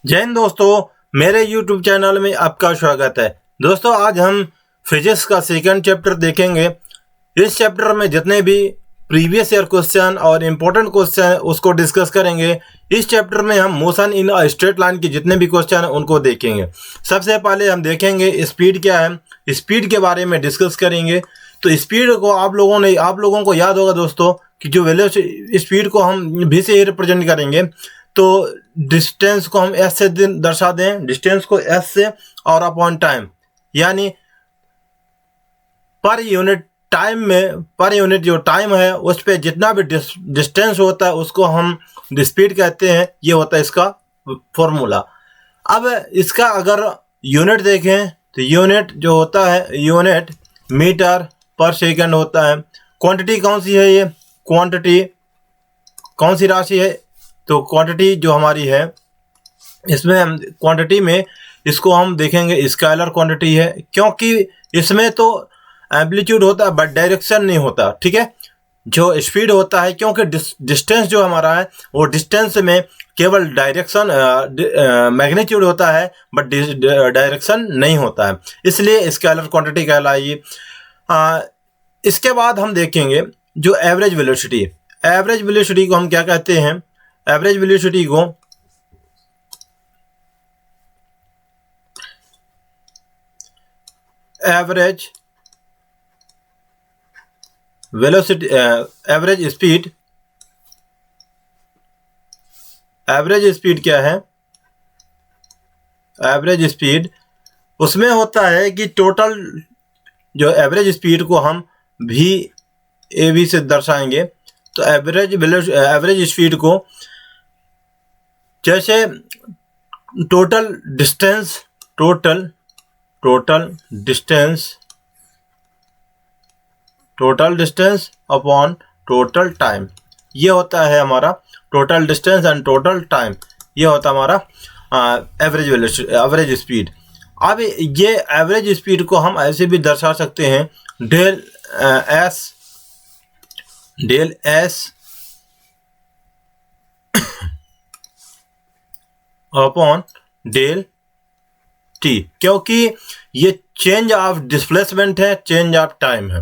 जय हिंद दोस्तों, मेरे YouTube चैनल में आपका स्वागत है। दोस्तों, आज हम फिजिक्स का सेकंड चैप्टर देखेंगे। इस चैप्टर में जितने भी प्रीवियस ईयर क्वेश्चन और इम्पोर्टेंट क्वेश्चन है उसको डिस्कस करेंगे। इस चैप्टर में हम motion in a straight line के जितने भी क्वेश्चन हैं उनको देखेंगे। सबसे पहले हम देखेंगे स्पीड क्या है, स्पीड के बारे में डिस्कस करेंगे। तो स्पीड को आप लोगों को याद होगा दोस्तों कि जो वेलोसिटी स्पीड को हम v से रिप्रेजेंट करेंगे। तो डिस्टेंस को हम s से दर्शा दें, डिस्टेंस को s से, और अपॉन टाइम, यानी पर यूनिट टाइम में, पर यूनिट जो टाइम है उस पर जितना भी डिस्टेंस होता है उसको हम स्पीड कहते हैं। ये होता है इसका फॉर्मूला। अब इसका अगर यूनिट देखें तो यूनिट जो होता है, यूनिट मीटर पर सेकंड होता है। क्वांटिटी कौन सी है, ये क्वांटिटी कौन सी राशि है, तो क्वांटिटी जो हमारी है, इसमें हम क्वांटिटी में इसको हम देखेंगे स्केलर क्वांटिटी है, क्योंकि इसमें तो एम्पलीट्यूड होता है बट डायरेक्शन नहीं होता। ठीक है, जो स्पीड होता है, क्योंकि डिस्टेंस जो हमारा है वो डिस्टेंस में केवल डायरेक्शन मैग्नीट्यूड होता है बट डायरेक्शन नहीं होता है, इसलिए स्केलर क्वांटिटी कहलाएगी। इसके बाद हम देखेंगे जो एवरेज वेलोसिटी। एवरेज वेलोसिटी को हम क्या कहते हैं, एवरेज वेलोसिटी को average velocity, average speed, average speed क्या है, एवरेज स्पीड उसमें होता है कि टोटल जो एवरेज स्पीड को हम v से दर्शाएंगे। तो एवरेज स्पीड को जैसे total distance upon total time, ये होता है हमारा total distance and total time, ये होता है हमारा एवरेज स्पीड। अब ये एवरेज स्पीड को हम ऐसे भी दर्शा सकते हैं, del s upon del t, क्योंकि ये चेंज ऑफ डिस्प्लेसमेंट है, चेंज ऑफ टाइम है।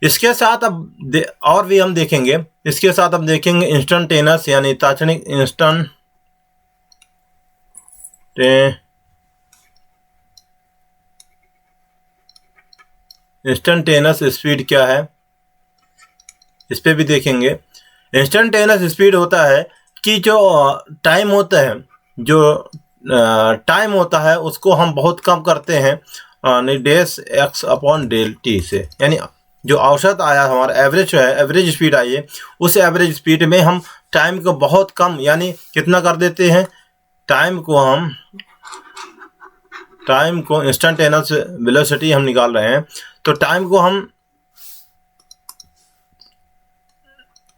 इसके साथ अब और भी हम देखेंगे, इसके साथ हम देखेंगे इंस्टेंटेनियस यानी तात्क्षणिक, इंस्टेंटेनियस स्पीड क्या है, इस पे भी देखेंगे। इंस्टेंटेनियस स्पीड होता है कि जो टाइम होता है, जो टाइम होता है उसको हम बहुत कम करते हैं डेस एक्स अपॉन डेल टी से, यानी जो औसत आया हमारा एवरेज है, एवरेज स्पीड आई है, उस एवरेज स्पीड में हम टाइम को बहुत कम, यानी कितना कर देते हैं, टाइम को इंस्टेंटेनियस वेलोसिटी हम निकाल रहे हैं, तो टाइम को हम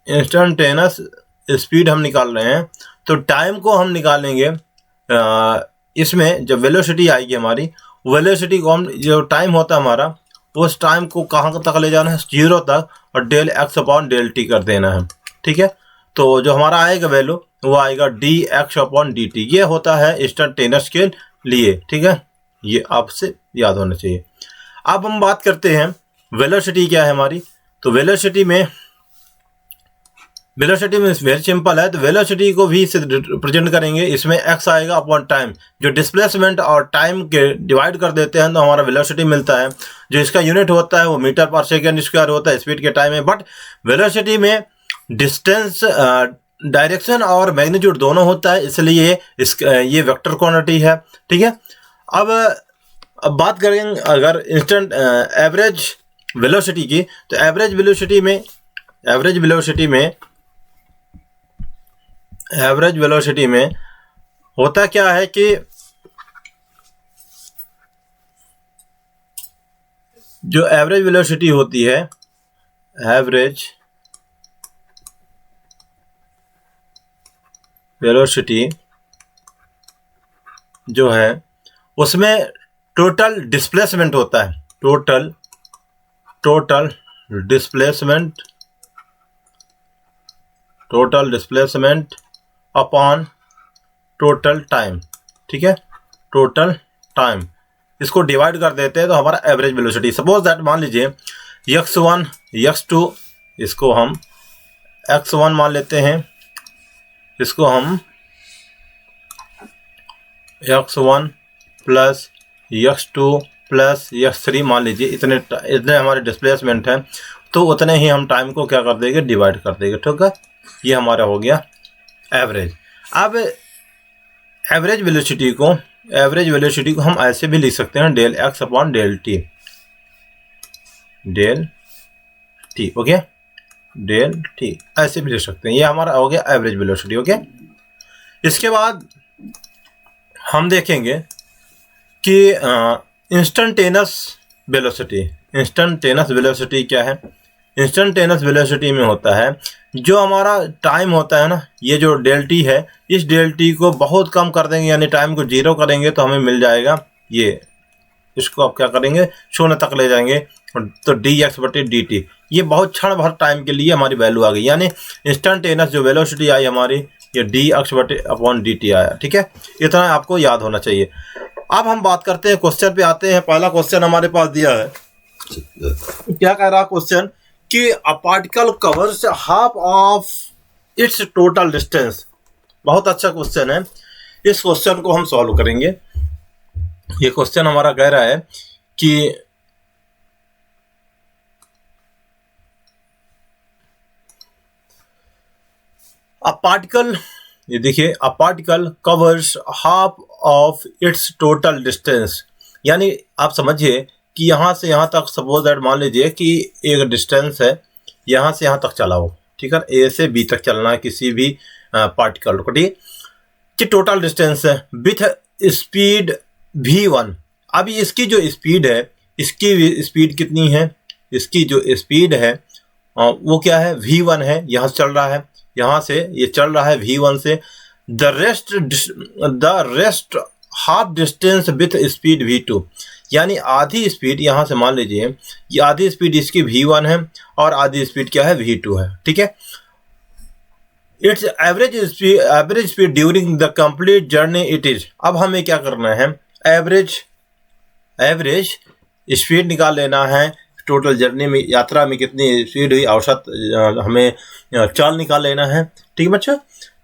इंस्टेंटेनियस स्पीड हम निकाल रहे हैं, तो टाइम को हम निकालेंगे। इसमें जब वेलोसिटी आएगी हमारी, वेलोसिटी को हम, जो टाइम होता है हमारा, उस टाइम को कहाँ तक ले जाना है, 0 तक, और del x upon del t कर देना है। ठीक है, तो जो हमारा आएगा वैल्यू वो आएगा D x upon D T, ये होता है इंस्टेंटेनियस के लिए। ठीक है, ये आपसे याद होना चाहिए। अब हम बात करते हैं वेलोसिटी क्या है हमारी। तो वेलोसिटी में वेरी सिंपल है, तो वेलोसिटी को v से रिप्रेजेंट करेंगे, इसमें x आएगा अपॉन टाइम, जो डिस्प्लेसमेंट और टाइम के डिवाइड कर देते हैं तो हमारा वेलोसिटी मिलता है। जो इसका यूनिट होता है वो मीटर पर सेकेंड स्क्वायर होता है स्पीड के टाइम में, बट वेलोसिटी में डिस्टेंस, डायरेक्शन और मैग्नीट्यूड दोनों होता है, इसलिए ये वेक्टर क्वांटिटी है। ठीक है, अब बात करेंगे अगर एवरेज वेलोसिटी की, तो एवरेज वेलोसिटी में होता क्या है कि जो एवरेज वेलोसिटी होती है, एवरेज वेलोसिटी जो है उसमें टोटल डिस्प्लेसमेंट होता है, total displacement upon total time, ठीक है, टोटल टाइम, इसको डिवाइड कर देते हैं तो हमारा एवरेज वेलोसिटी। सपोज दैट मान लीजिए x1 x2, इसको हम x1 मान लेते हैं, इसको हम x1 plus x2 plus x3 मान लीजिए, इतने हमारे डिस्प्लेसमेंट हैं, तो उतने ही हम टाइम को क्या कर देंगे, डिवाइड कर देंगे। ठीक है, ये हमारा हो गया एवरेज। अब एवरेज वेलोसिटी को हम ऐसे भी लिख सकते हैं, del x upon del t, okay, del t ऐसे भी लिख सकते हैं। ये हमारा हो गया एवरेज वेलोसिटी। ओके, इसके बाद हम देखेंगे कि इंस्टेंटेनियस वेलोसिटी क्या है। इंस्टेंटेनियस वेलोसिटी में होता है जो हमारा टाइम होता है ना, ये जो डेल टी है, इस डेल टी को बहुत कम कर देंगे, यानी टाइम को 0 करेंगे तो हमें मिल जाएगा ये, इसको आप क्या करेंगे, 0 तक ले जाएंगे तो dx/dt, ये बहुत क्षण भर टाइम के लिए हमारी वैल्यू आ गई, यानी इंस्टेंटेनियस जो वेलोसिटी आई हमारी, ये dx/dt आया। ठीक है, इतना आपको याद होना चाहिए। अब हम बात करते हैं, क्वेश्चन पे आते हैं। पहला क्वेश्चन हमारे पास दिया है, क्या कह रहा क्वेश्चन कि a particle covers half of its total distance. बहुत अच्छा क्वेश्चन है, इस क्वेश्चन को हम सॉल्व करेंगे। ये क्वेश्चन हमारा कह रहा है कि अ पार्टिकल, ये देखिए, a particle covers half of its total distance, यानी आप समझिए कि यहाँ से यहाँ तक, सपोज दैट मान लीजिए कि एक डिस्टेंस है, यहाँ से यहाँ तक चला हो, ठीक है, ए से बी तक चलना है किसी भी पार्टिकल को, ठीक, कि टोटल डिस्टेंस है विथ स्पीड v1। अब इसकी जो स्पीड है, इसकी स्पीड कितनी है, इसकी जो स्पीड है वो क्या है, v1 है, यहाँ से चल रहा है, यहाँ से ये चल रहा है v1 से। The rest half distance with speed v2, यानी आधी स्पीड, यहाँ से मान लीजिए ये आधी स्पीड इसकी v1 है और आधी स्पीड क्या है, v2 है। ठीक है, it's average speed during the complete journey it is. अब हमें क्या करना है, एवरेज स्पीड निकाल लेना है, टोटल जर्नी में, यात्रा में कितनी स्पीड हुई, औसत हमें चाल निकाल लेना है। ठीक है बच्चों,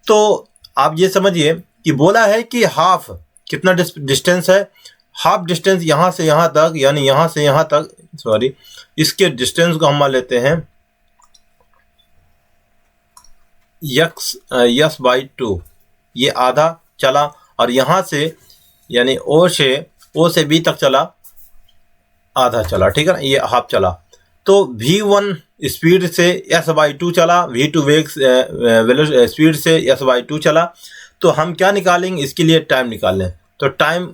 तो आप ये समझिए कि बोला है कि हाफ कितना डिस्टेंस है, हाफ डिस्टेंस यहाँ से यहाँ तक, यानी यहाँ से यहाँ तक, सॉरी, इसके डिस्टेंस को हम मान लेते हैं x/2, ये आधा चला, और यहाँ से यानी ओ से बी तक चला, आधा चला, ठीक है ना, ये हाफ चला। तो v1 स्पीड से s/2 चला, v2 वेग स्पीड से s/2 चला, तो हम क्या निकालेंगे, इसके लिए टाइम निकाल लें। तो टाइम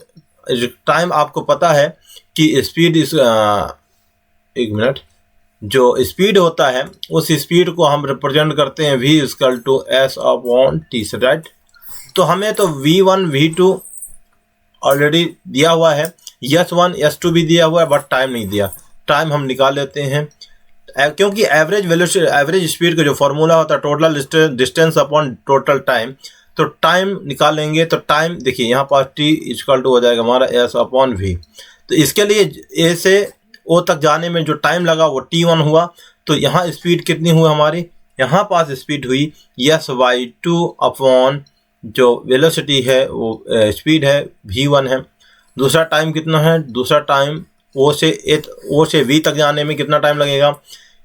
आपको पता है कि स्पीड इस एक मिनट, जो स्पीड होता है उस स्पीड को हम रिप्रेजेंट करते हैं v=s/t से, राइट। तो हमें तो v1 v2 ऑलरेडी दिया हुआ है, s1 s2 भी दिया हुआ है, बट टाइम नहीं दिया। टाइम हम निकाल लेते हैं, क्योंकि एवरेज स्पीड का जो फॉर्मूला होता है total distance upon total time, तो टाइम निकालेंगे तो टाइम देखिए यहाँ पास t = हो जाएगा हमारा s/v। तो इसके लिए a से o तक जाने में जो टाइम लगा वो t1 हुआ, तो यहाँ स्पीड कितनी हुई हमारी, यहाँ पास स्पीड हुई s/2 अपॉन जो वेलोसिटी है वो स्पीड है v1 है। दूसरा टाइम कितना है, दूसरा टाइम o से v तक जाने में कितना टाइम लगेगा,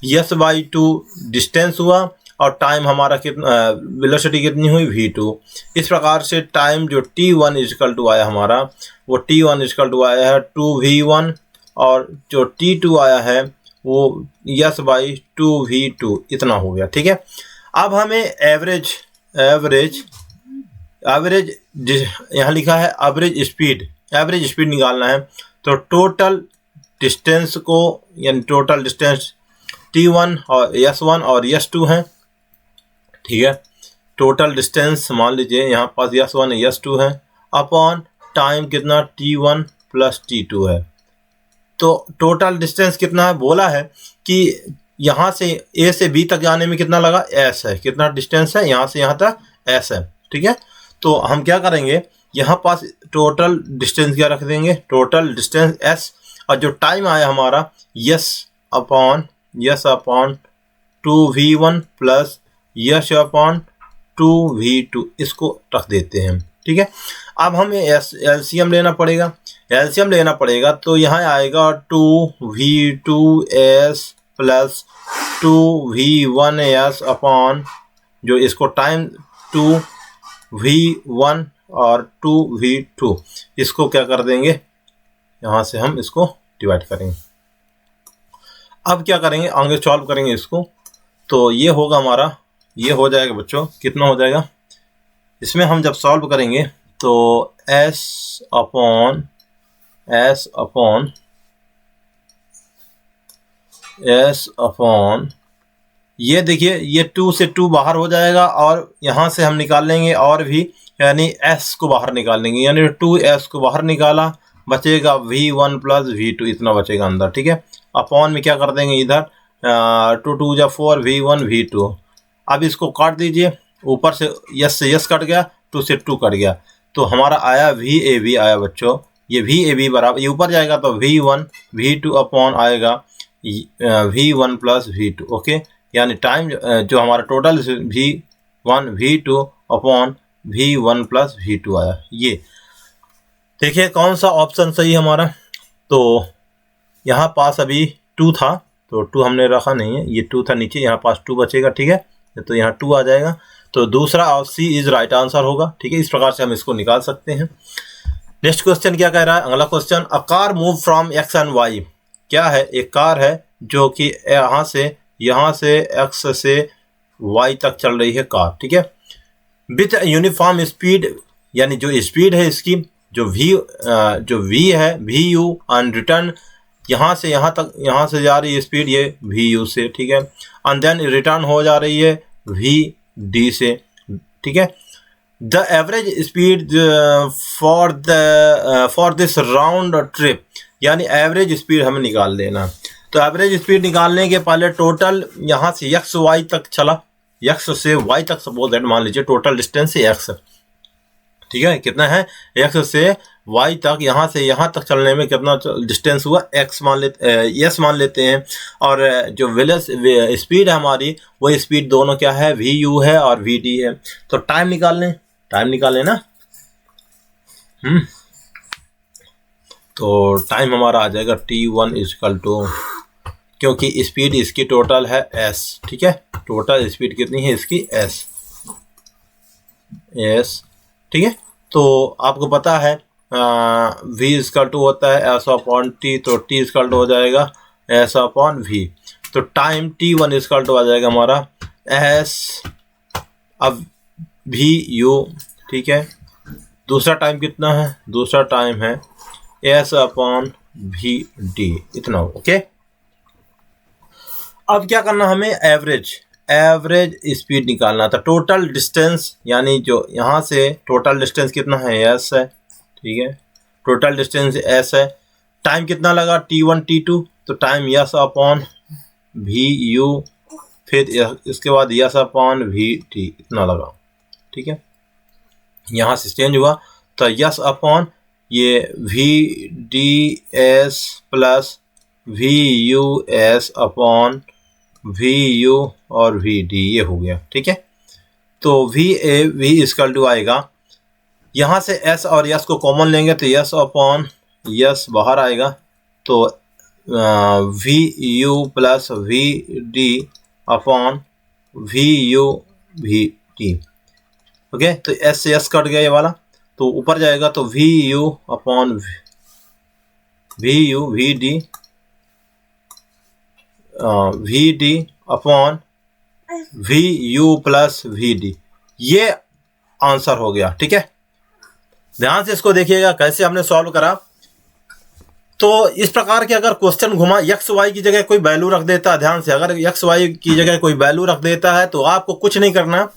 s/2 डिस्टेंस हुआ, और टाइम हमारा कितना, वेलोसिटी कितनी हुई, v2। इस प्रकार से टाइम जो t1 = आया हमारा, वो t1 = आया है 2v1, और जो t2 आया है वो s/2v2, इतना हो गया। ठीक है, अब हमें एवरेज यहाँ लिखा है एवरेज स्पीड निकालना है। तो टोटल डिस्टेंस को, यानी टोटल डिस्टेंस t1 और s1 और s2 है, ठीक है। टोटल डिस्टेंस मान लीजिए यहाँ पास s1 s2 है, अपॉन टाइम कितना t1 प्लस t2 है। तो टोटल डिस्टेंस कितना है, बोला है कि यहाँ से a से b तक जाने में कितना लगा, s है, कितना डिस्टेंस है यहाँ से यहाँ तक, s है। ठीक है, तो हम क्या करेंगे, यहाँ पास टोटल डिस्टेंस क्या रख देंगे, टोटल डिस्टेंस s, और जो टाइम आया हमारा yes upon 2v1 plus yes upon 2v2, इसको रख देते हैं। ठीक है, अब हमें एलसीएम लेना पड़ेगा, तो यहाँ आएगा 2v2s प्लस 2v1s अपॉन जो इसको टाइम 2v1 और 2v2, इसको क्या कर देंगे, यहाँ से हम इसको डिवाइड करेंगे। अब क्या करेंगे, आगे सॉल्व करेंगे इसको, तो ये होगा हमारा, ये हो जाएगा बच्चों, कितना हो जाएगा, इसमें हम जब सॉल्व करेंगे तो s अपॉन ये देखिए, ये 2 से 2 बाहर हो जाएगा, और यहाँ से हम निकाल लेंगे और भी, यानी s को बाहर निकाल लेंगे, यानी 2s को बाहर निकाला, बचेगा v1 प्लस v2, इतना बचेगा अंदर। ठीक है, अपॉन में क्या कर देंगे इधर 2 2 जा 4 v1 v2। अब इसको काट दीजिए, ऊपर से यस से यस कट गया, 2 से 2 कट गया, तो हमारा आया VAB आया बच्चों। ये VAB बराबर, ये ऊपर जाएगा तो v1 v2 अपॉन आएगा v1 प्लस v2। ओके, यानी टाइम जो हमारा total v1 v2 upon v1 plus v2 आया। ये देखिए कौन सा ऑप्शन सही हमारा, तो यहाँ पास अभी 2 था, तो 2 हमने रखा नहीं है, ये 2 था नीचे, यहाँ पास 2 बचेगा। ठीक है, तो यहाँ 2 आ जाएगा, तो दूसरा C इज राइट आंसर होगा। ठीक है, इस प्रकार से हम इसको निकाल सकते हैं। नेक्स्ट क्वेश्चन क्या कह रहा है, अगला question, a car move from x and y। क्या है, एक कार है जो कि यहाँ से x से y तक चल रही है कार। ठीक है, विथ यूनिफॉर्म स्पीड, यानी जो स्पीड है इसकी, जो v है vu, एंड रिटर्न यहाँ से यहाँ तक, यहाँ से जा रही है स्पीड ये vu से। ठीक है, एंड देन रिटर्न हो जा रही है vd से। ठीक है, the average speed for this round trip, यानी एवरेज स्पीड हमें निकाल लेना। तो एवरेज स्पीड निकालने के पहले टोटल यहाँ से x y तक चला, x से y तक, सपोज दैट मान लीजिए टोटल डिस्टेंस है x। ठीक है, कितना है, x से y तक, यहाँ से यहाँ तक चलने में कितना डिस्टेंस हुआ, x मान लेते हैं। और जो स्पीड है हमारी, वो स्पीड दोनों क्या है, vu है और vd है। तो टाइम निकाल लें ना। तो टाइम हमारा आ जाएगा t1 इक्वल टू, क्योंकि स्पीड इसकी टोटल है s। ठीक है, टोटल स्पीड कितनी है इसकी, s। ठीक है, तो आपको पता है v इक्वल टू होता है s अपॉन t, तो t इक्वल टू हो जाएगा s अपॉन v। तो टाइम t1 इक्वल टू आ जाएगा हमारा s अब vu। ठीक है, दूसरा टाइम कितना है, दूसरा टाइम है s अपॉन vd, इतना। ओके, अब क्या करना, हमें एवरेज स्पीड निकालना था। टोटल डिस्टेंस, यानी जो यहाँ से टोटल डिस्टेंस कितना है, s है। ठीक है, टोटल डिस्टेंस s है। टाइम कितना लगा, t1 t2, तो टाइम s अपॉन vu, फिर इसके बाद s अपॉन vt, इतना लगा। ठीक है, यहाँ से चेंज हुआ, तो s अपॉन ये vds plus vus upon vu और vd, ये हो गया। ठीक है, तो v इक्वल टू आएगा, यहाँ से s और s को कॉमन लेंगे तो s अपॉन s बाहर आएगा, तो vu plus vd upon vu vd। Okay, तो s से s कट गया ये वाला, तो ऊपर जाएगा, तो vu upon vu vd vd upon vu plus vd, ये आंसर हो गया। ठीक है, ध्यान से इसको देखिएगा कैसे हमने सॉल्व करा। तो इस प्रकार के अगर क्वेश्चन घुमा, एक्स वाई की जगह कोई वैल्यू रख देता है, ध्यान से, अगर एक्स वाई की जगह कोई वैल्यू रख देता है तो आपको कुछ नहीं करना,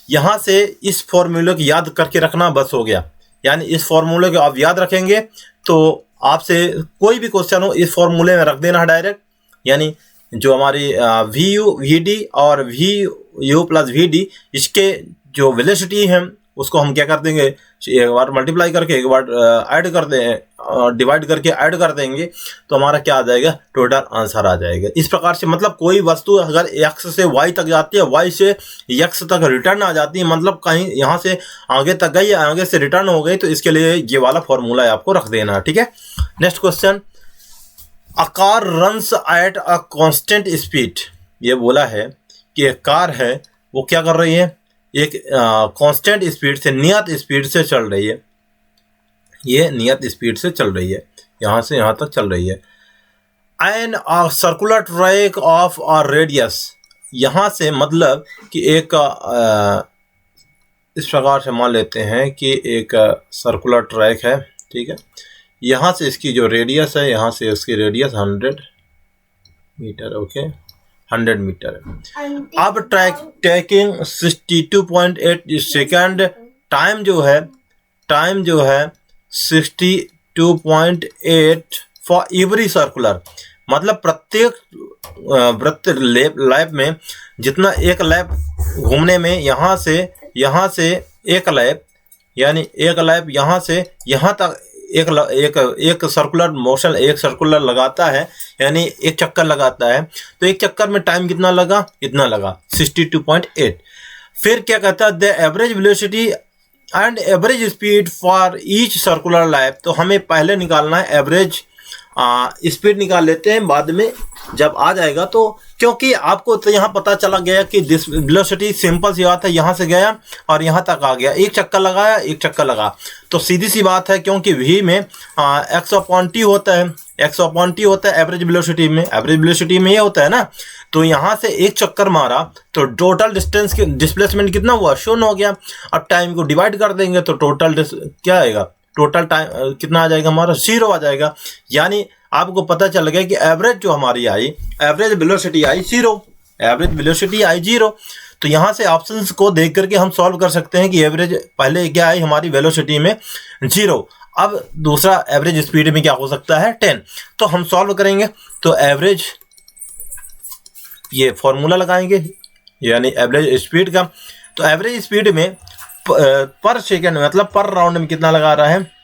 यहाँ से इस फॉर्मूले को याद करके रखना, बस हो गया। यानी इस फॉर्मूले को आप याद रखेंगे तो आपसे कोई भी क्वेश्चन हो इस फॉर्मूले में रख देना है डायरेक्ट, यानी जो हमारी वी यू वी डी और V U plus V D, इसके जो वेलोसिटी है उसको हम क्या कर देंगे, एक बार मल्टीप्लाई करके एक बार ऐड कर दें, डिवाइड करके ऐड कर देंगे, तो हमारा क्या आ जाएगा, टोटल आंसर आ जाएगा। इस प्रकार से मतलब कोई वस्तु अगर x से y तक जाती है, y से x तक रिटर्न आ जाती है, मतलब कहीं यहाँ से आगे तक गई, आगे से रिटर्न हो गई, तो इसके लिए ये वाला फॉर्मूला आपको रख देना है, ठीक है। Next question, a car runs at a constant speed. ये बोला है कि एक कार है वो क्या कर रही है, एक कांस्टेंट स्पीड से, नियत स्पीड से चल रही है, ये नियत स्पीड से चल रही है, यहाँ से यहाँ तक चल रही है। An a circular track of a radius, यहाँ से मतलब कि एक इस प्रकार से मान लेते हैं कि एक सर्कुलर ट्रैक है, ठीक है। यहाँ से इसकी जो रेडियस है, यहाँ से इसकी रेडियस 100 मीटर, ओके 100 मीटर है। अब टेकिंग 62.8 सेकेंड, टाइम जो है 62.8 फॉर एवरी सर्कुलर, मतलब प्रत्येक वृत्त लैप में जितना एक लैप घूमने में, यहाँ से एक लैप, यानी एक लैप यहाँ से यहाँ तक एक सर्कुलर मोशन, एक सर्कुलर लगाता है, यानी एक चक्कर लगाता है, तो एक चक्कर में टाइम कितना लगा, इतना लगा 62.8। फिर क्या कहता है, the average velocity and average speed for each circular lap. तो हमें पहले निकालना है एवरेज स्पीड, निकाल लेते हैं बाद में जब आ जाएगा, तो क्योंकि आपको तो यहाँ पता चला गया कि वेलोसिटी सिंपल सी बात है, यहाँ से गया और यहाँ तक आ गया, एक चक्कर लगाया, एक चक्कर लगा, तो सीधी सी बात है, क्योंकि v में x/t होता है, x/t होता है एवरेज वेलोसिटी में, एवरेज वेलोसिटी में ये होता है ना। तो यहाँ से एक चक्कर मारा तो टोटल डिस्टेंस की डिस्प्लेसमेंट कितना हुआ, 0 हो गया। अब टाइम को डिवाइड कर देंगे तो टोटल क्या आएगा, टोटल टाइम कितना आ जाएगा हमारा, 0 आ जाएगा। यानी आपको पता चल गया कि एवरेज जो हमारी आई, एवरेज वेलोसिटी आई 0, एवरेज वेलोसिटी आई 0। तो यहाँ से ऑप्शंस को देख करके हम सॉल्व कर सकते हैं कि एवरेज पहले क्या आई हमारी वेलोसिटी में 0, अब दूसरा एवरेज स्पीड में क्या हो सकता है 10। तो हम सॉल्व करेंगे तो एवरेज, ये फॉर्मूला लगाएंगे यानी एवरेज स्पीड का। तो एवरेज स्पीड में पर सेकेंड मतलब पर राउंड में कितना लगा रहा है,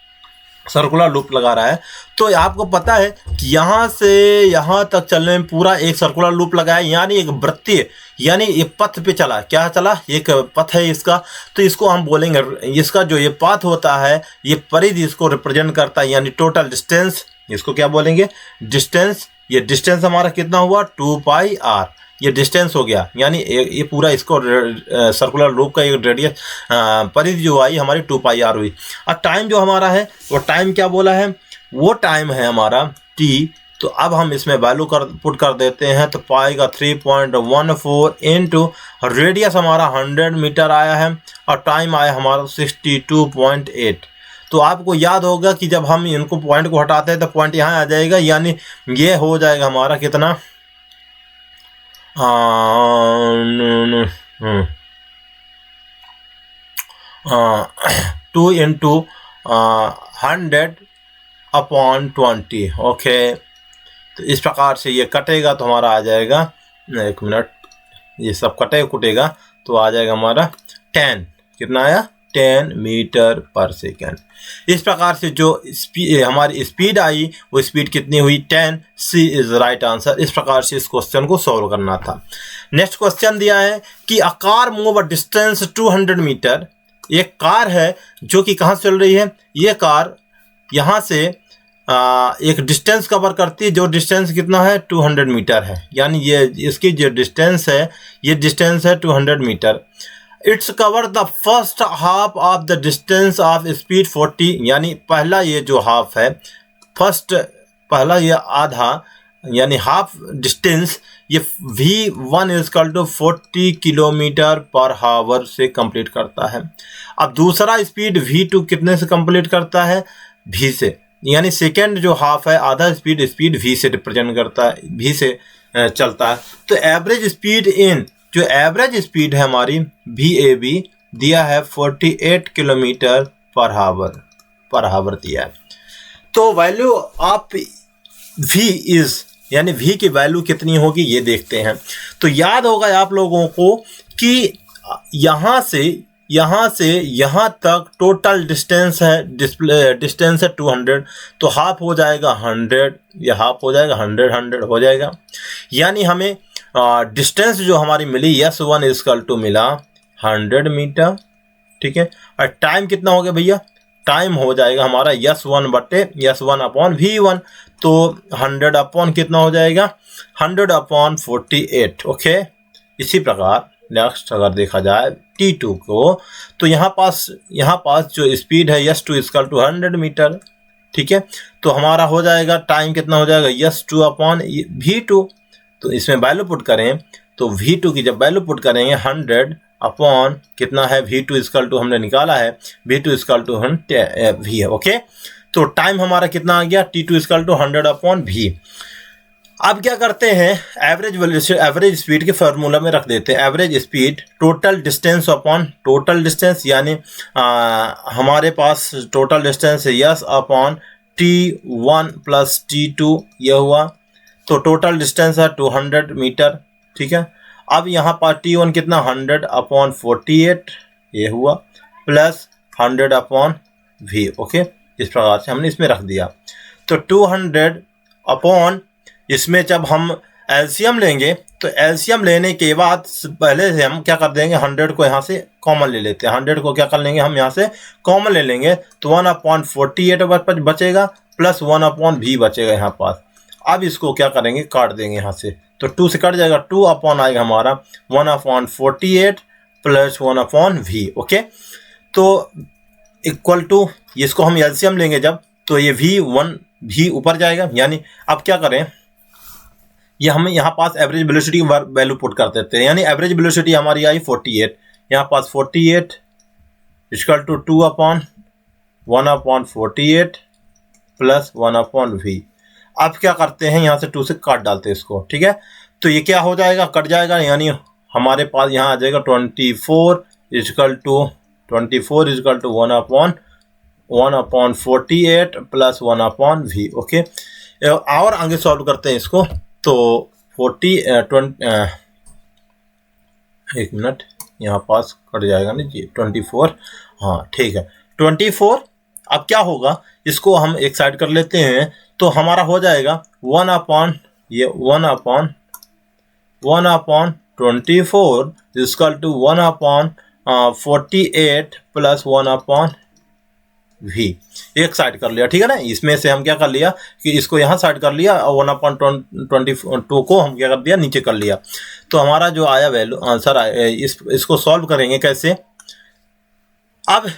सर्कुलर लूप लगा रहा है। तो आपको पता है कि यहाँ से यहाँ तक चलने में पूरा एक सर्कुलर लूप लगाया, यानी एक वृत्तीय, यानी ये पथ पे चला, क्या चला, एक पथ है इसका। तो इसको हम बोलेंगे, इसका जो ये पाथ होता है, ये परिधि इसको रिप्रेजेंट करता है, यानी टोटल डिस्टेंस, इसको क्या बोलेंगे, डिस्टेंस। ये डिस्टेंस हमारा कितना हुआ 2πr, ये डिस्टेंस हो गया, यानी ये पूरा इसको सर्कुलर लूप का एक रेडियस परिधि जो आई हमारी 2πr हुई। और टाइम जो हमारा है वो टाइम क्या बोला है, वो टाइम है हमारा t। तो अब हम इसमें वैल्यू पुट कर देते हैं, तो पाएगा 3.14 इंटू रेडियस हमारा 100 मीटर आया है और टाइम आया हमारा 62.8। तो आपको याद होगा कि जब हम इनको पॉइंट को हटाते हैं तो पॉइंट यहाँ आ जाएगा, यानी ये हो जाएगा हमारा कितना 2 इंटू 100/20। ओके, तो इस प्रकार से ये कटेगा तो हमारा आ जाएगा, एक मिनट, ये सब कटेगा तो आ जाएगा हमारा 10, कितना आया 10 मीटर पर सेकेंड। इस प्रकार से जो हमारी स्पीड आई वो स्पीड कितनी हुई 10। सी इज राइट आंसर। इस प्रकार से इस क्वेश्चन को सॉल्व करना था। नेक्स्ट क्वेश्चन दिया है कि a car move a distance 200 metre. एक कार है जो कि कहाँ चल रही है, ये कार यहाँ से एक डिस्टेंस कवर करती है, जो डिस्टेंस कितना है 200 मीटर है, यानी ये इसकी जो डिस्टेंस है ये डिस्टेंस है 200 metre. It's cover the first half of the distance of speed 40, यानी पहला ये जो हाफ है, फर्स्ट पहला ये आधा यानी हाफ डिस्टेंस ये v1 = 40 किलोमीटर पर आवर से कंप्लीट करता है। अब दूसरा स्पीड v2 कितने से कंप्लीट करता है, v से, यानी सेकेंड जो हाफ है आधा स्पीड v से रिप्रेजेंट करता है, v से चलता है। तो एवरेज स्पीड जो एवरेज स्पीड है हमारी VAB दिया है 48 किलोमीटर पर आवर दिया है। तो वैल्यू ऑफ V इज, यानी V की वैल्यू कितनी होगी ये देखते हैं। तो याद होगा आप लोगों को कि यहाँ से यहाँ से यहाँ तक टोटल डिस्टेंस है, डिस्टेंस है 200, तो हाफ हो जाएगा 100, ये हाफ हो जाएगा 100, 100 हो जाएगा। यानी हमें डिस्टेंस जो हमारी मिली S1 इक्वल टू मिला 100 मीटर, ठीक है। और टाइम कितना हो गया भैया, टाइम हो जाएगा हमारा S1 बटे S1 अपॉन V1, तो 100 अपॉन कितना हो जाएगा 100 अपॉन 48, ओके। इसी प्रकार नेक्स्ट अगर देखा जाए T2 को, तो यहाँ पास जो स्पीड है S2 इक्वल टू 100 मीटर, ठीक है। तो हमारा हो जाएगा टाइम कितना हो जाएगा S2 अपॉन V2, तो इसमें वैल्यू पुट करें तो V2 की जब वैल्यू पुट करेंगे 100 अपॉन कितना है V2 इक्वल टू हमने निकाला है V2 इक्वल टू V है, ओके। तो टाइम हमारा कितना आ गया T2 equal to 100 upon V। अब क्या करते हैं, एवरेज स्पीड के फार्मूला में रख देते हैं average speed total distance upon total distance, यानी हमारे पास टोटल डिस्टेंस है S upon T1 plus T2, ये हुआ। तो टोटल डिस्टेंस है 200 मीटर, ठीक है। अब यहाँ पर T1 कितना 100 अपॉन 48, ये हुआ, प्लस 100 अपॉन V, ओके। इस प्रकार से हमने इसमें रख दिया। तो 200 अपॉन, इसमें जब हम एलसीएम लेंगे तो एलसीएम लेने के बाद पहले से हम क्या कर देंगे 100 को यहाँ से कॉमन ले लेते हैं। 100 को क्या कर लेंगे हम यहाँ से कॉमन ले लेंगे, तो 1 अपॉन 48 बचेगा, प्लस 1 अपॉन V बचेगा यहाँ पास। अब इसको क्या करेंगे, काट देंगे यहाँ से, तो 2 से कट जाएगा, 2 अपॉन आएगा हमारा 1 upon 48 plus 1 upon V, okay. तो इक्वल टू, इसको हम एलसीएम लेंगे जब, तो ये V ऊपर जाएगा। यानी अब क्या करें, ये हम यहाँ पास एवरेज वेलोसिटी की वैल्यू पुट कर देते हैं, यानी एवरेज वेलोसिटी हमारी आई 48, यहाँ पास 48 equal to 2 upon 1 upon 48 plus 1 upon V। अब क्या करते हैं, यहाँ से 2 से काट डालते हैं इसको, ठीक है। तो ये क्या हो जाएगा, कट जाएगा, यानी हमारे पास यहाँ आ जाएगा 24 equal to 1 upon 48 plus 1 upon V, okay. और आगे सॉल्व करते हैं इसको, तो 1 मिनट, यहाँ पास कट जाएगा ना जी 24, हाँ ठीक है 24। अब क्या होगा, इसको हम एक साइड कर लेते हैं, तो हमारा हो जाएगा 1 upon 24 equal to 1 upon 48 plus 1 upon V। एक साइड कर लिया, ठीक है ना। इसमें से हम क्या कर लिया कि इसको यहाँ साइड कर लिया और 1/22 को हम क्या कर दिया, नीचे कर लिया। तो हमारा जो आया वैल्यू आंसर आया, इसको सॉल्व करेंगे कैसे। अब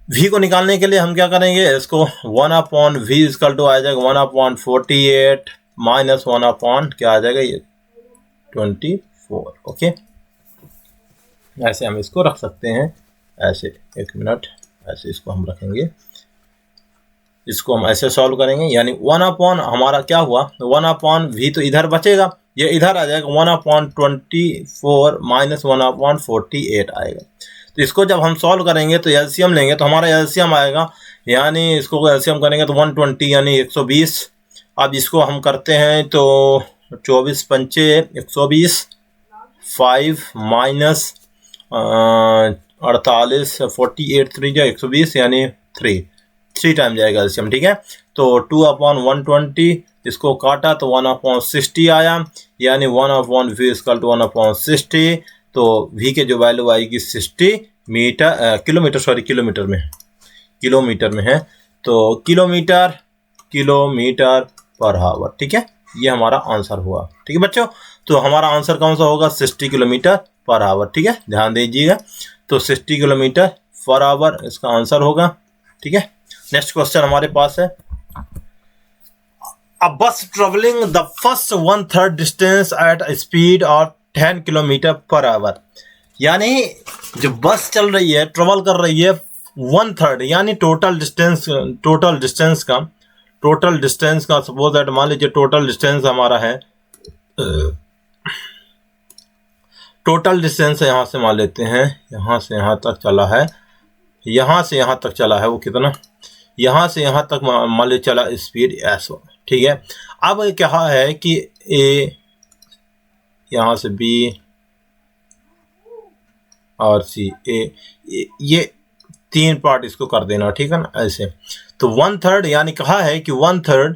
V को निकालने के लिए हम क्या करेंगे, इसको 1 अपॉन V इक्वल टू आ जाएगा 1 अपॉन 48 माइनस 1 अपॉन क्या आ जाएगा ये 24, ओके। ऐसे हम इसको रख सकते हैं, ऐसे 1 मिनट, ऐसे इसको हम रखेंगे, इसको हम ऐसे सॉल्व करेंगे। यानी 1 अपॉन हमारा क्या हुआ, 1 अपॉन V तो इधर बचेगा, ये इधर आ जाएगा 1 अपॉन 24 माइनस 1 अपॉन 48 आएगा। तो इसको जब हम सॉल्व करेंगे तो एलसीएम लेंगे, तो हमारा एलसीएम आएगा, यानी इसको एलसीएम करेंगे तो 120 यानी 120। अब इसको हम करते हैं तो 24 पंचे 120, 5 माइनस 48 48 3 जो 120 यानी 3 टाइम जाएगा एलसीएम, ठीक है। तो 2 अपॉन 120, इसको काटा तो 1 अपॉन 60 आया, यानी 1 upon V equal to 1 upon 60। तो V के जो वैल्यू आएगी 60 किलोमीटर में है, तो किलोमीटर पर आवर, ठीक है। ये हमारा आंसर हुआ, ठीक है बच्चों। तो हमारा आंसर कौन सा होगा, 60 किलोमीटर पर आवर, ठीक है, ध्यान दीजिएगा। तो 60 किलोमीटर पर आवर इसका आंसर होगा, ठीक है। नेक्स्ट क्वेश्चन हमारे पास है, a bus travelling the first 1/3 distance at speed of 10 kilometre per hour. यानी जो बस चल रही है, ट्रेवल कर रही है 1/3, यानी टोटल डिस्टेंस का सपोज दैट मान लीजिए टोटल डिस्टेंस हमारा है, टोटल डिस्टेंस यहाँ से मान लेते हैं, यहाँ से यहाँ तक चला है, यहाँ से यहाँ तक चला है, वो कितना, यहाँ से यहाँ तक मान लीजिए चला स्पीड S1, ठीक है। अब क्या है कि A यहाँ से B और सी ए, ये 3 पार्ट इसको कर देना, ठीक है ना, ऐसे। तो 1/3 यानी कहा है कि 1/3,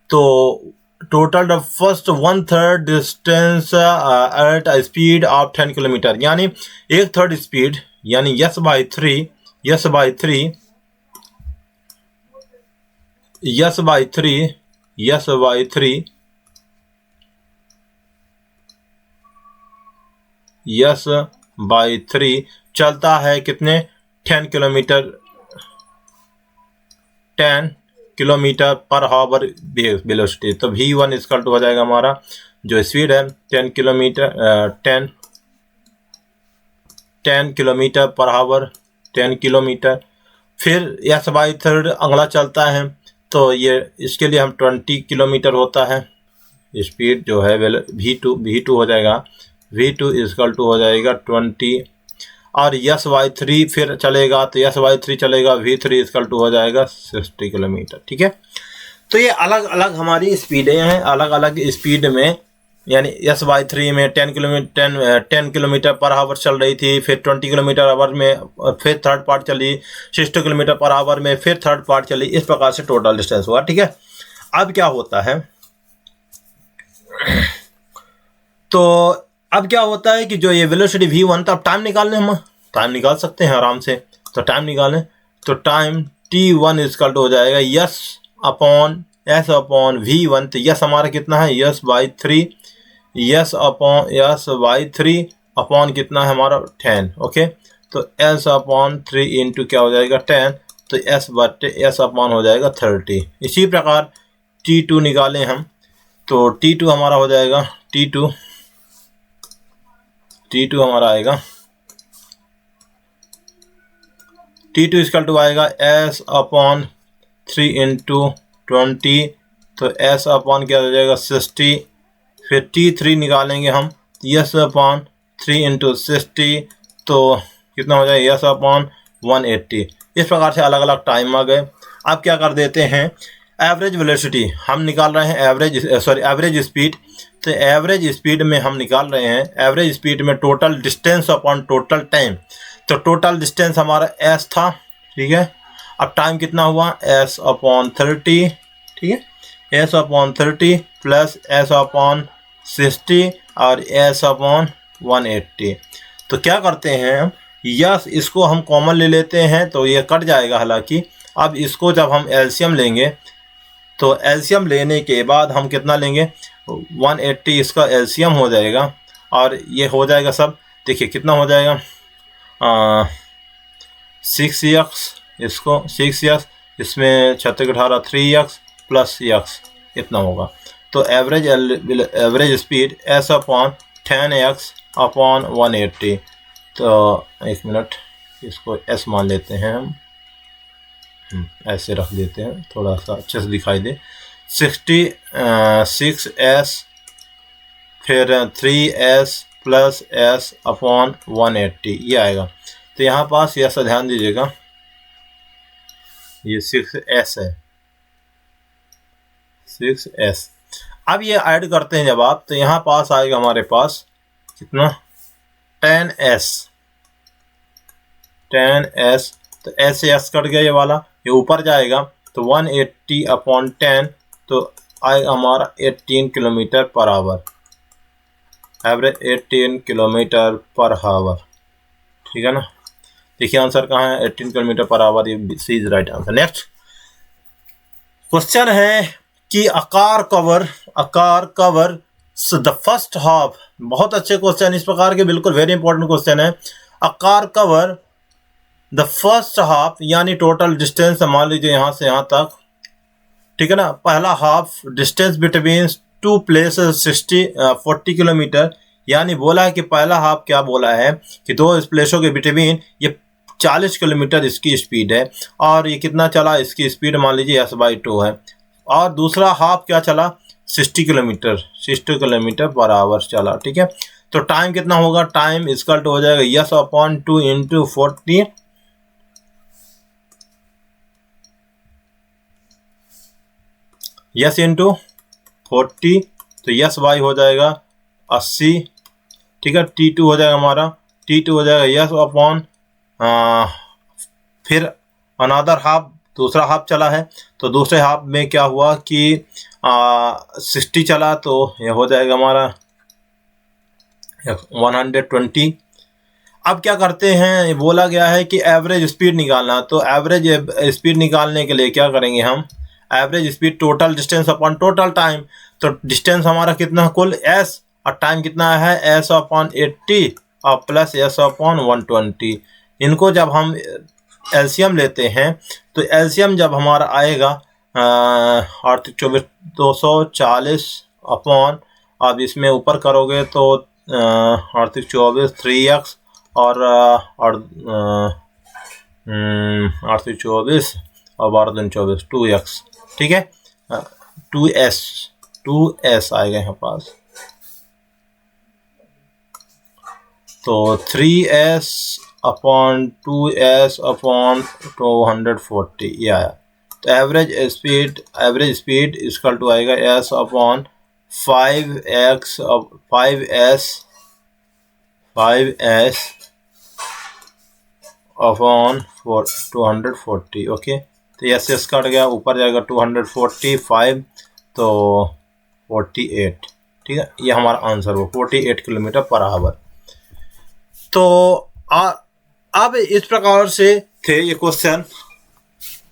तो total the first 1/3 distance at a speed of 10 kilometre, यानी 1/3 स्पीड, यानी yes by three yes by three yes by three yes by three yes by three चलता है कितने 10 किलोमीटर 10 किलोमीटर पर हावर वेलोसिटी। तो v1 इक्वल टू हो जाएगा हमारा जो स्पीड है 10 किलोमीटर पर हावर 10 किलोमीटर। फिर यस बाई थर्ड अगला चलता है, तो ये इसके लिए हम 20 किलोमीटर होता है स्पीड जो है v2 हो जाएगा, v2 इक्वल टू हो जाएगा 20। और यस बाई थ्री फिर चलेगा, तो यस बाई थ्री चलेगा, v3 इक्वल टू हो जाएगा 60 किलोमीटर, ठीक है। तो ये अलग अलग हमारी स्पीडें हैं, अलग अलग स्पीड में, यानी यस बाई थ्री में 10 किलोमीटर पर आवर चल रही थी, फिर 20 किलोमीटर आवर में फिर थर्ड पार्ट चली, 60 किलोमीटर पर आवर में फिर थर्ड पार्ट चली, इस प्रकार से टोटल डिस्टेंस हुआ, ठीक है। अब क्या होता है, तो अब क्या होता है कि जो ये वेलोसिटी v1 था, अब टाइम निकालने, हम टाइम निकाल सकते हैं आराम से। तो टाइम निकालें, तो टाइम t1 इक्वल टू हो जाएगा यस अपॉन v1। तो यस हमारा कितना है, यस बाई थ्री अपॉन कितना है हमारा 10, ओके। तो s अपॉन 3 इंटू क्या हो जाएगा 10, तो s अपॉन हो जाएगा 30। इसी प्रकार t2 निकालें हम, तो t2 हमारा हो जाएगा t2 हमारा आएगा, t2 इक्वल टू आएगा s अपॉन 3 इंटू 20, तो s अपॉन क्या हो जाएगा 60। फिर t3 निकालेंगे हम, s अपॉन 3 इंटू 60, तो कितना हो जाएगा s अपॉन 180। इस प्रकार से अलग अलग टाइम आ गए। अब क्या कर देते हैं, एवरेज वेलोसिटी हम निकाल रहे हैं, एवरेज स्पीड। तो एवरेज स्पीड में हम निकाल रहे हैं, एवरेज स्पीड में total distance upon total time. तो टोटल डिस्टेंस हमारा s था, ठीक है। अब टाइम कितना हुआ s अपॉन 30, ठीक है, s upon 30 plus s upon 60 और s अपॉन 180। तो क्या करते हैं हम, यस इसको हम कॉमन ले लेते हैं, तो ये कट जाएगा हालांकि। अब इसको जब हम एलसीएम लेंगे, तो एलसीएम लेने के बाद हम कितना लेंगे 180, इसका एलसीएम हो जाएगा और ये हो जाएगा सब, देखिए कितना हो जाएगा 6x, इसको 6x, इसमें 36 3x प्लस x इतना होगा। तो average speed s upon 10x upon 180। तो एक मिनट, इसको s मान लेते हैं हम, ऐसे रख देते हैं थोड़ा सा अच्छे से दिखाई दे। 66s फिर 3s प्लस s अपॉन 180 ये आएगा। तो यहाँ पास यह सा ध्यान दीजिएगा, ये 6s है, 6s। अब ये ऐड करते हैं जब आप, तो यहाँ पास आएगा हमारे पास कितना 10s। तो s कट गया ये वाला, ये ऊपर जाएगा, तो 180 अपॉन 10, तो आएगा हमारा 18 kilometre per our, average 18 kilometre per our, ठीक है ना। देखिए आंसर कहाँ है, 18 किलोमीटर पर आवर, ये C is right answer. Next question है कि आकार कवर द फर्स्ट हाफ। बहुत अच्छे क्वेश्चन इस प्रकार के, बिल्कुल वेरी इंपॉर्टेंट क्वेश्चन है। आकार कवर द फर्स्ट हाफ, यानी टोटल डिस्टेंस मान लीजिए यहाँ से यहाँ तक, ठीक है ना। पहला half distance between two places 40 kilometre, यानी बोला है कि पहला हाफ क्या बोला है कि दो प्लेसों के बिटवीन ये 40 किलोमीटर इसकी स्पीड है, और ये कितना चला, इसकी स्पीड मान लीजिए s/2 है। और दूसरा हाफ क्या चला 60 किलोमीटर पर आवर चला, ठीक है। तो टाइम कितना होगा, टाइम इक्वल टू हो जाएगा yes upon 2 into 40, yes into 40, तो यस बाई हो जाएगा 80, ठीक है। t2 हो जाएगा हमारा T2 हो जाएगा यस अपॉन, फिर अनदर हाफ, दूसरा हाफ चला है, तो दूसरे हाफ में क्या हुआ कि 60 चला, तो ये हो जाएगा हमारा 120। अब क्या करते हैं, बोला गया है कि एवरेज स्पीड निकालना, तो एवरेज स्पीड निकालने के लिए क्या करेंगे हम, average speed total distance upon total time, तो डिस्टेंस हमारा कितना कुल s और टाइम कितना है s अपॉन 80 और प्लस s अपॉन 120। इनको जब हम एलसीएम लेते हैं तो एलसीएम जब हमारा आएगा 240 अपॉन, अब इसमें ऊपर करोगे तो 24 3x और 824 और 12 2x, ठीक है, 2s आएगा यहाँ पास, तो 3s अपॉन 2s अपॉन 240 ये आया। तो एवरेज स्पीड इक्वल टू आएगा s upon 5s upon 240। Okay, तो s कट गया, ऊपर जाएगा 245 तो 48, ठीक है, ये हमारा आंसर हो 48 किलोमीटर पर आवर। तो अब इस प्रकार से थे ये क्वेश्चन।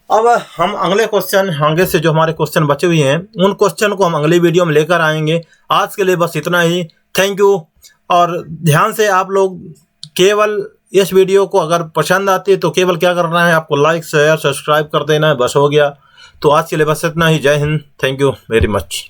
अब हम अगले क्वेश्चन, आगे से जो हमारे क्वेश्चन बचे हुए हैं उन क्वेश्चन को हम अगली वीडियो में लेकर आएंगे। आज के लिए बस इतना ही, थैंक यू। और ध्यान से आप लोग केवल इस वीडियो को अगर पसंद आती है तो केवल क्या करना है, आपको लाइक शेयर सब्सक्राइब कर देना है, बस हो गया। तो आज के लिए बस इतना ही, जय Hind, thank you very much.